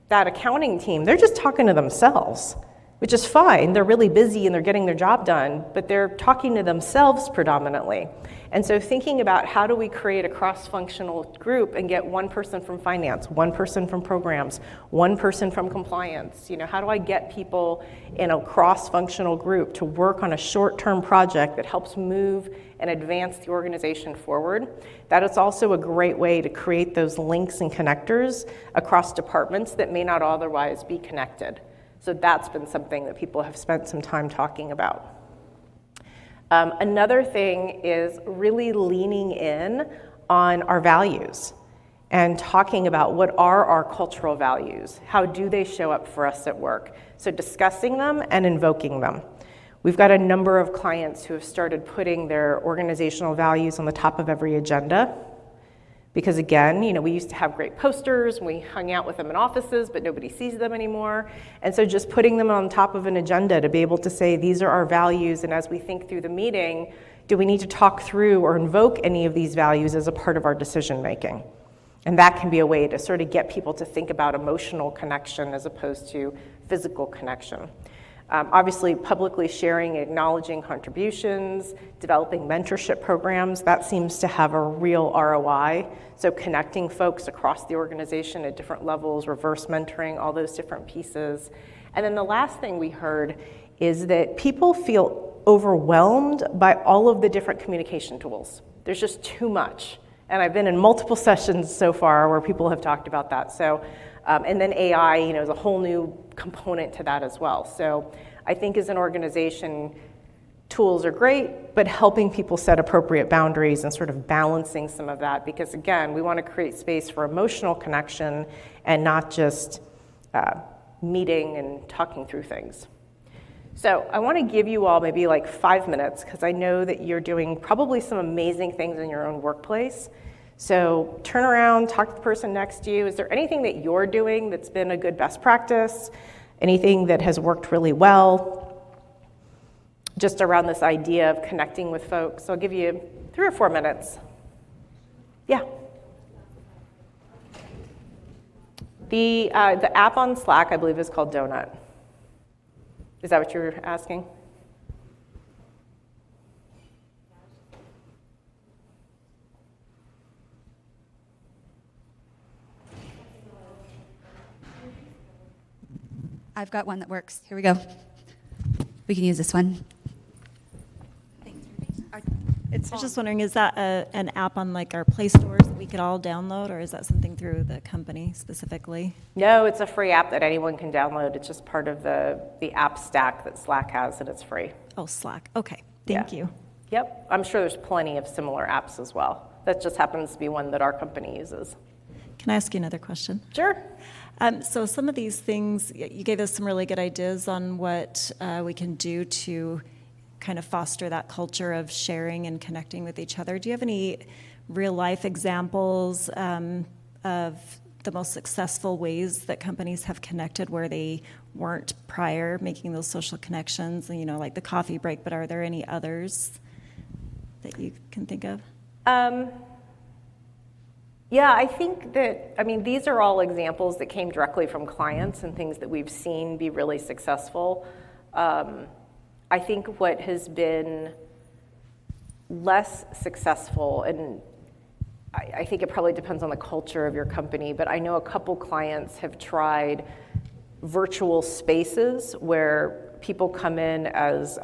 that accounting team, they're just talking to themselves, which is fine. They're really busy and they're getting their job done, but they're talking to themselves predominantly. And so thinking about how do we create a cross-functional group and get one person from finance, one person from programs, one person from compliance, how do I get people in a cross-functional group to work on a short-term project that helps move and advance the organization forward? That is also a great way to create those links and connectors across departments that may not otherwise be connected. So that's been something that people have spent some time talking about. Another thing is really leaning in on our values and talking about what are our cultural values. How do they show up for us at work? So discussing them and invoking them. We've got a number of clients who have started putting their organizational values on the top of every agenda. Because again, we used to have great posters and we hung out with them in offices, but nobody sees them anymore. And so just putting them on top of an agenda to be able to say, these are our values, and as we think through the meeting, do we need to talk through or invoke any of these values as a part of our decision making? And that can be a way to sort of get people to think about emotional connection as opposed to physical connection. Obviously, publicly sharing, acknowledging contributions, developing mentorship programs, that seems to have a real ROI. So connecting folks across the organization at different levels, reverse mentoring, all those different pieces. And then the last thing we heard is that people feel overwhelmed by all of the different communication tools. There's just too much. And I've been in multiple sessions so far where people have talked about that. So, and then AI, is a whole new component to that as well. So I think as an organization, tools are great, but helping people set appropriate boundaries and sort of balancing some of that, because again, we want to create space for emotional connection and not just meeting and talking through things. So I want to give you all maybe like 5 minutes, because I know that you're doing probably some amazing things in your own workplace. So turn around, talk to the person next to you. Is there anything that you're doing that's been a good best practice? Anything that has worked really well? Just around this idea of connecting with folks. So I'll give you 3 or 4 minutes. Yeah. The app on Slack, I believe, is called Donut. Is that what you were asking? I've got one that works. Here we go. We can use this one. I was just wondering, is that an app on like our Play stores that we could all download, or is that something through the company specifically? No, it's a free app that anyone can download. It's just part of the app stack that Slack has, and it's free. Oh, Slack. Okay. Thank you. Yep. I'm sure there's plenty of similar apps as well. That just happens to be one that our company uses. Can I ask you another question? Sure. So some of these things, you gave us some really good ideas on what we can do to kind of foster that culture of sharing and connecting with each other. Do you have any real-life examples of the most successful ways that companies have connected where they weren't prior, making those social connections, like the coffee break, but are there any others that you can think of? Yeah, I think that, these are all examples that came directly from clients and things that we've seen be really successful. I think what has been less successful, and I think it probably depends on the culture of your company, but I know a couple clients have tried virtual spaces where people come in as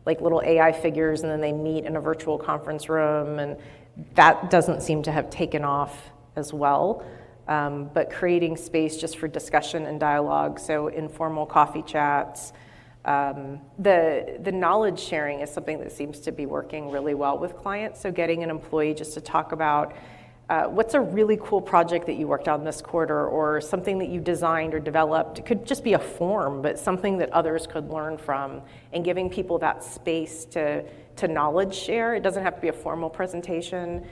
like little AI figures and then they meet in a virtual conference room, and that doesn't seem to have taken off as well. But creating space just for discussion and dialogue, so informal coffee chats, The knowledge sharing is something that seems to be working really well with clients. So getting an employee just to talk about what's a really cool project that you worked on this quarter, or something that you designed or developed. It could just be a form, but something that others could learn from, and giving people that space to knowledge share. It doesn't have to be a formal presentation.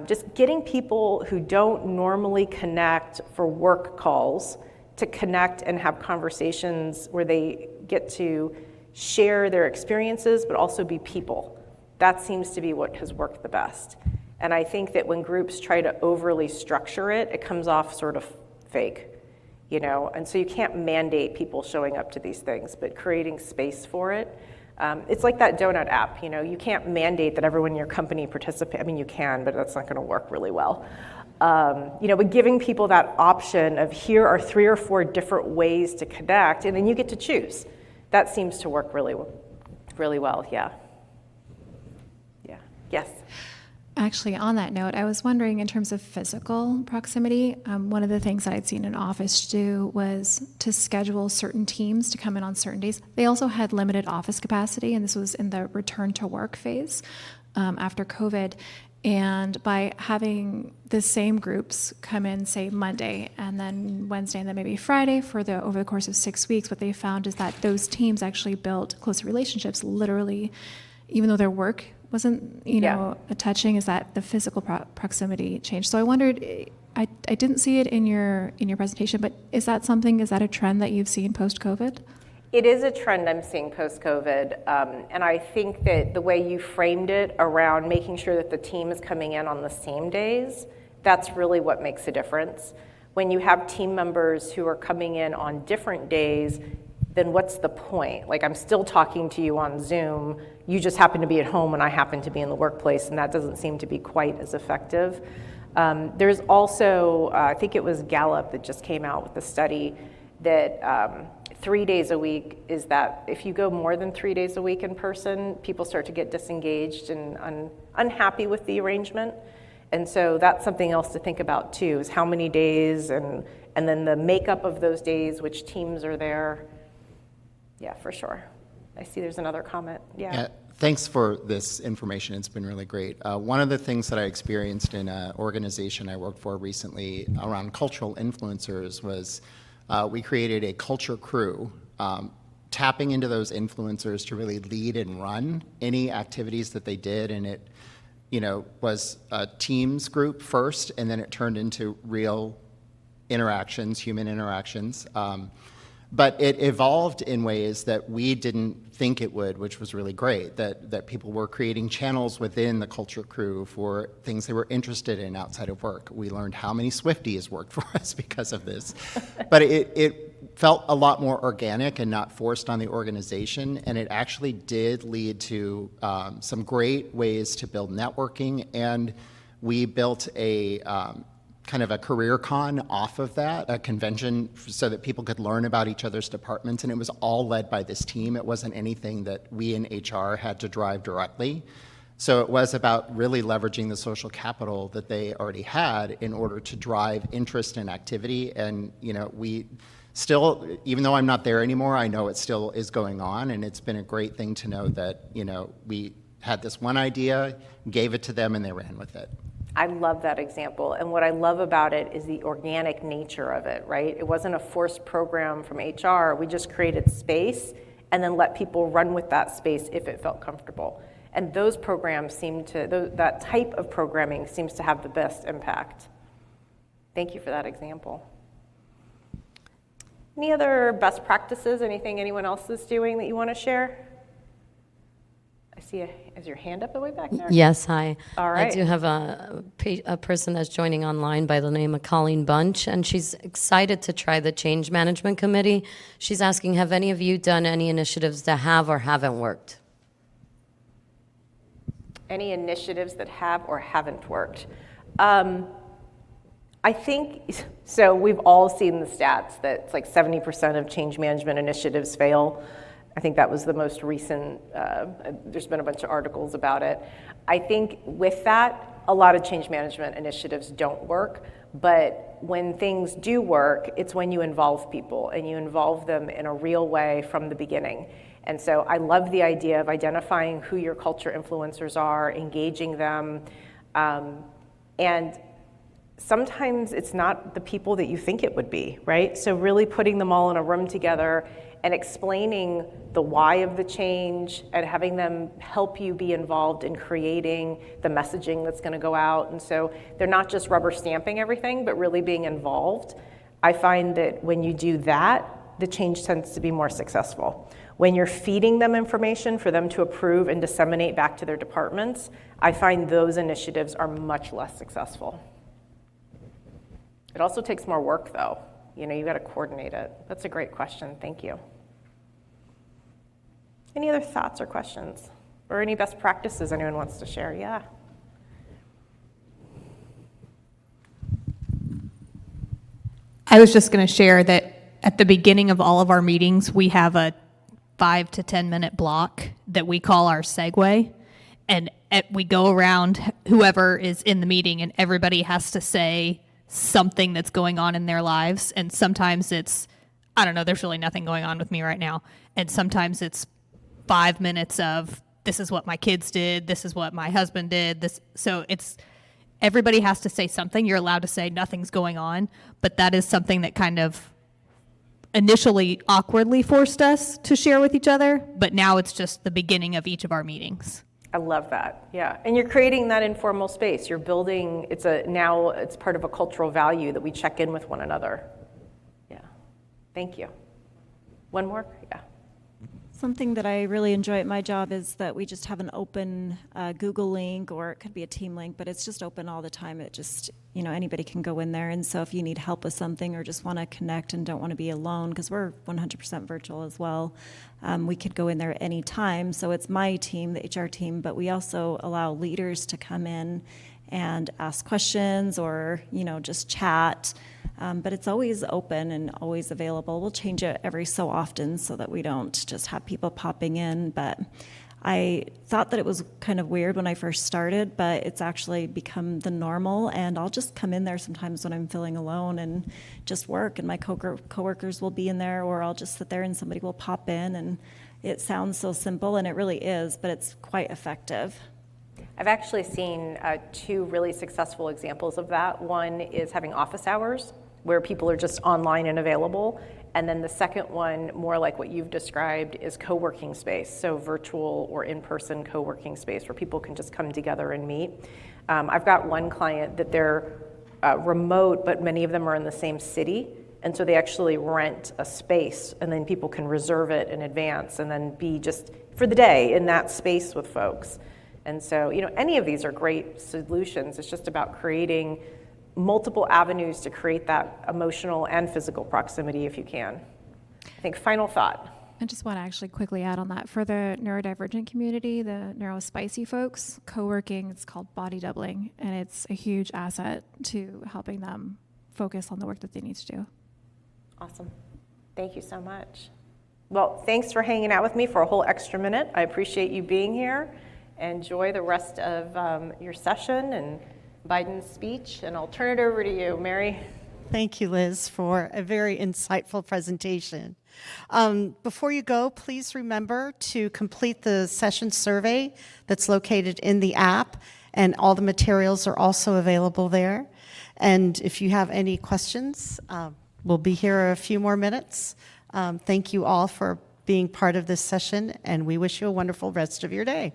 Just getting people who don't normally connect for work calls to connect and have conversations where they get to share their experiences, but also be people. That seems to be what has worked the best. And I think that when groups try to overly structure it, it comes off sort of fake, And so you can't mandate people showing up to these things, but creating space for it. It's like that donut app, You can't mandate that everyone in your company participate. I mean, you can, but that's not going to work really well. But giving people that option of, here are 3 or 4 different ways to connect, and then you get to choose. That seems to work really, really well. Yeah. Yes. Actually, on that note, I was wondering, in terms of physical proximity, one of the things that I'd seen an office do was to schedule certain teams to come in on certain days. They also had limited office capacity, and this was in the return to work phase after COVID. And by having the same groups come in, say, Monday, and then Wednesday, and then maybe Friday over the course of 6 weeks, what they found is that those teams actually built closer relationships, literally, even though their work wasn't, touching, is that the physical proximity changed. So I wondered, I didn't see it in your presentation, but is that a trend that you've seen post-COVID? It is a trend I'm seeing post-COVID, and I think that the way you framed it around making sure that the team is coming in on the same days, that's really what makes a difference. When you have team members who are coming in on different days, then what's the point? Like, I'm still talking to you on Zoom, you just happen to be at home and I happen to be in the workplace, and that doesn't seem to be quite as effective. There's also, I think it was Gallup that just came out with a study that 3 days a week is that if you go more than 3 days a week in person, people start to get disengaged and unhappy with the arrangement. And so that's something else to think about too, is how many days and then the makeup of those days, which teams are there. Yeah, for sure. I see there's another comment. Yeah. Thanks for this information. It's been really great. One of the things that I experienced in an organization I worked for recently around cultural influencers was we created a culture crew, tapping into those influencers to really lead and run any activities that they did. And it, was a teams group first, and then it turned into real interactions, human interactions. But it evolved in ways that we didn't think it would, which was really great, that people were creating channels within the culture crew for things they were interested in outside of work. We learned how many Swifties worked for us because of this. But it felt a lot more organic and not forced on the organization, and it actually did lead to some great ways to build networking, and we built a kind of a career con off of that, a convention so that people could learn about each other's departments, and it was all led by this team. It wasn't anything that we in HR had to drive directly. So it was about really leveraging the social capital that they already had in order to drive interest and activity. And we still, even though I'm not there anymore, I know it still is going on, and it's been a great thing to know that we had this one idea, gave it to them, and they ran with it. I love that example. And what I love about it is the organic nature of it, right? It wasn't a forced program from HR. We just created space and then let people run with that space if it felt comfortable. And those programs that type of programming seems to have the best impact. Thank you for that example. Any other best practices, anything anyone else is doing that you want to share? I see is your hand up the way back there? Yes, hi. All right. I do have a person that's joining online by the name of Colleen Bunch, and she's excited to try the Change Management Committee. She's asking, have any of you done any initiatives that have or haven't worked? Any initiatives that have or haven't worked? I think, so we've all seen the stats that it's like 70% of change management initiatives fail. I think that was the most recent, there's been a bunch of articles about it. I think with that, a lot of change management initiatives don't work, but when things do work, it's when you involve people and you involve them in a real way from the beginning. And so I love the idea of identifying who your culture influencers are, engaging them, and sometimes it's not the people that you think it would be, right? So really putting them all in a room together and explaining the why of the change and having them help you be involved in creating the messaging that's going to go out. And so they're not just rubber stamping everything, but really being involved. I find that when you do that, the change tends to be more successful. When you're feeding them information for them to approve and disseminate back to their departments, I find those initiatives are much less successful. It also takes more work, though. You know, you got to coordinate it. That's a great question. Thank you. Any other thoughts or questions? Or any best practices anyone wants to share? Yeah. I was just going to share that at the beginning of all of our meetings, we have a 5 to 10 minute block that we call our segue. And we go around whoever is in the meeting, and everybody has to say something that's going on in their lives. And sometimes it's, I don't know, there's really nothing going on with me right now. And sometimes it's 5 minutes of, this is what my kids did, this is what my husband did, this. So it's, everybody has to say something. You're allowed to say nothing's going on, but that is something that kind of initially awkwardly forced us to share with each other, but now it's just the beginning of each of our meetings. I love that. Yeah. And you're creating that informal space. You're building, now it's part of a cultural value that we check in with one another. Yeah. Thank you. One more? Yeah. Something that I really enjoy at my job is that we just have an open Google link, or it could be a team link, but it's just open all the time. It just, anybody can go in there. And so if you need help with something or just want to connect and don't want to be alone, because we're 100% virtual as well, we could go in there at any time. So it's my team, the HR team, but we also allow leaders to come in and ask questions or, just chat. But it's always open and always available. We'll change it every so often so that we don't just have people popping in. But I thought that it was kind of weird when I first started, but it's actually become the normal. And I'll just come in there sometimes when I'm feeling alone and just work. And my coworkers will be in there, or I'll just sit there and somebody will pop in. And it sounds so simple, and it really is, but it's quite effective. I've actually seen 2 really successful examples of that. One is having office hours, where people are just online and available. And then the second one, more like what you've described, is co-working space. So virtual or in-person co-working space where people can just come together and meet. I've got one client that they're remote, but many of them are in the same city. And so they actually rent a space, and then people can reserve it in advance and then be just for the day in that space with folks. And so, any of these are great solutions. It's just about creating multiple avenues to create that emotional and physical proximity if you can. I think final thought. I just want to actually quickly add on that. For the neurodivergent community, the neurospicy folks, co-working, it's called body doubling, and it's a huge asset to helping them focus on the work that they need to do. Awesome. Thank you so much. Well, thanks for hanging out with me for a whole extra minute. I appreciate you being here. Enjoy the rest of your session and Biden's speech, and I'll turn it over to you, Mary. Thank you, Liz, for a very insightful presentation. Before you go, please remember to complete the session survey that's located in the app, and all the materials are also available there. And if you have any questions, we'll be here a few more minutes. Thank you all for being part of this session, and we wish you a wonderful rest of your day.